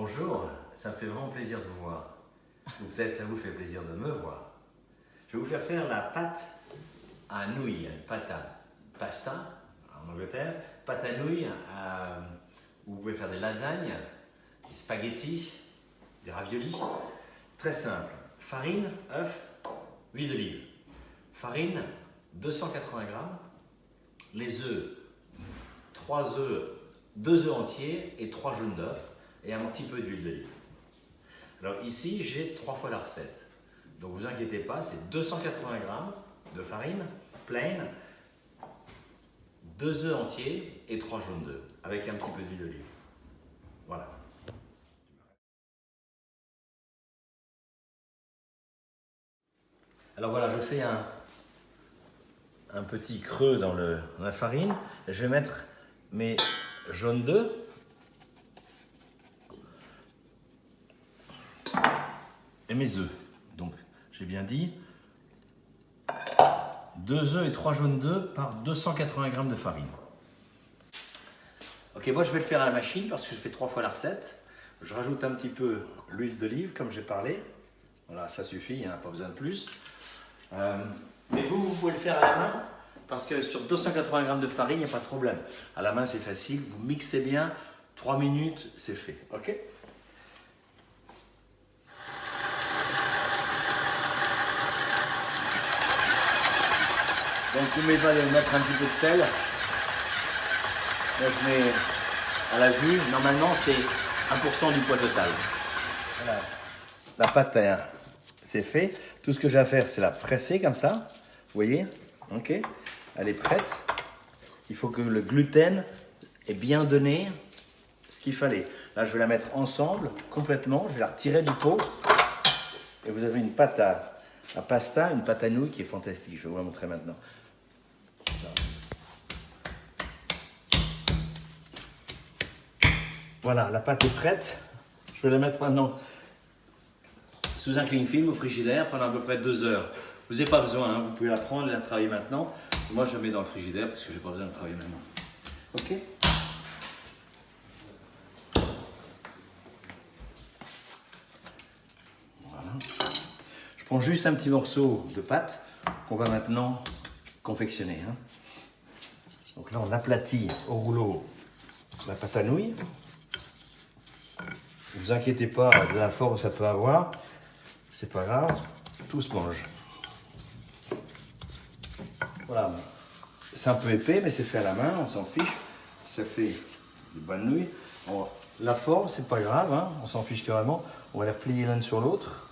Bonjour, ça me fait vraiment plaisir de vous voir. Ou peut-être ça vous fait plaisir de me voir. Je vais vous faire la pâte à nouilles, pâte à pasta en Angleterre, pâte à nouilles, vous pouvez faire des lasagnes, des spaghettis, des raviolis. Très simple, farine, œuf, huile d'olive. Farine, 280 grammes, les œufs, 3 œufs, 2 œufs entiers et 3 jaunes d'œufs et un petit peu d'huile d'olive. Alors ici, j'ai 3 fois la recette. Donc vous inquiétez pas, c'est 280 grammes de farine pleine, 2 œufs entiers et 3 jaunes d'œufs avec un petit peu d'huile d'olive. Voilà. Alors voilà, je fais un petit creux dans la farine. Je vais mettre mes jaunes d'œufs. Et mes œufs. Donc, j'ai bien dit 2 œufs et 3 jaunes d'œufs par 280 grammes de farine. Ok, moi je vais le faire à la machine parce que je fais 3 fois la recette. Je rajoute un petit peu l'huile d'olive comme j'ai parlé. Voilà, ça suffit, hein, pas besoin de plus. Mais vous pouvez le faire à la main parce que sur 280 grammes de farine, il n'y a pas de problème. À la main, c'est facile. Vous mixez bien. 3 minutes, c'est fait. Ok ? Donc n'oubliez pas de mettre un petit peu de sel. Là, je mets à la vue, normalement c'est 1% du poids total. Voilà. La pâte, c'est fait. Tout ce que j'ai à faire, c'est la presser comme ça. Vous voyez? Ok. Elle est prête. Il faut que le gluten ait bien donné ce qu'il fallait. Là, je vais la mettre ensemble, complètement. Je vais la retirer du pot. Et vous avez une pâte à pasta, une pâte à nouilles qui est fantastique. Je vais vous la montrer maintenant. Voilà, la pâte est prête. Je vais la mettre maintenant sous un cling film au frigidaire pendant à peu près 2 heures. Vous n'avez pas besoin, hein, vous pouvez la prendre et la travailler maintenant. Moi, je la mets dans le frigidaire parce que je n'ai pas besoin de travailler maintenant. Ok ? Voilà. Je prends juste un petit morceau de pâte qu'on va maintenant confectionner. Hein. Donc là, on aplatit au rouleau la pâte à nouilles. Ne vous inquiétez pas de la forme que ça peut avoir, c'est pas grave, tout se mange. Voilà, c'est un peu épais, mais c'est fait à la main, on s'en fiche. Ça fait des bonnes nouilles. La forme, c'est pas grave, hein, on s'en fiche carrément. On va les replier l'une sur l'autre.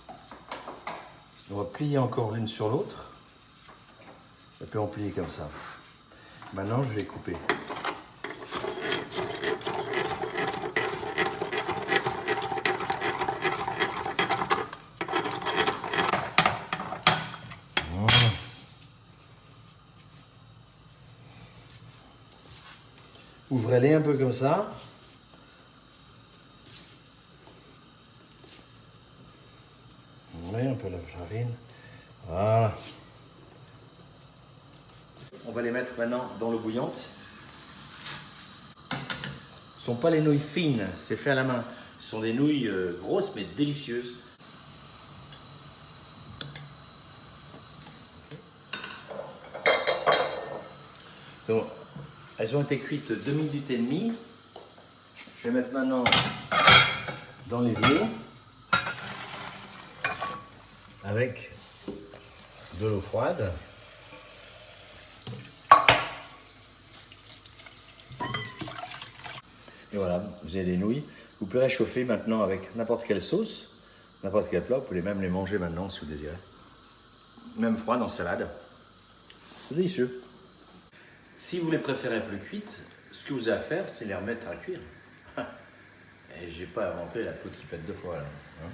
On va plier encore l'une sur l'autre. Et puis on plie comme ça. Maintenant, je vais couper. Ouvrez-les un peu comme ça. Ouvrez un peu la farine. Voilà. On va les mettre maintenant dans l'eau bouillante. Ce ne sont pas les nouilles fines, c'est fait à la main. Ce sont des nouilles grosses mais délicieuses. Donc, elles ont été cuites 2 minutes et demie. Je vais mettre maintenant dans l'évier avec de l'eau froide. Et voilà, vous avez des nouilles. Vous pouvez réchauffer maintenant avec n'importe quelle sauce, n'importe quel plat. Vous pouvez même les manger maintenant si vous désirez. Même froides en salade. C'est délicieux. Si vous les préférez plus cuites, ce que vous avez à faire, c'est les remettre à cuire. Et j'ai pas inventé la poudre qui pète 2 fois là. Hein.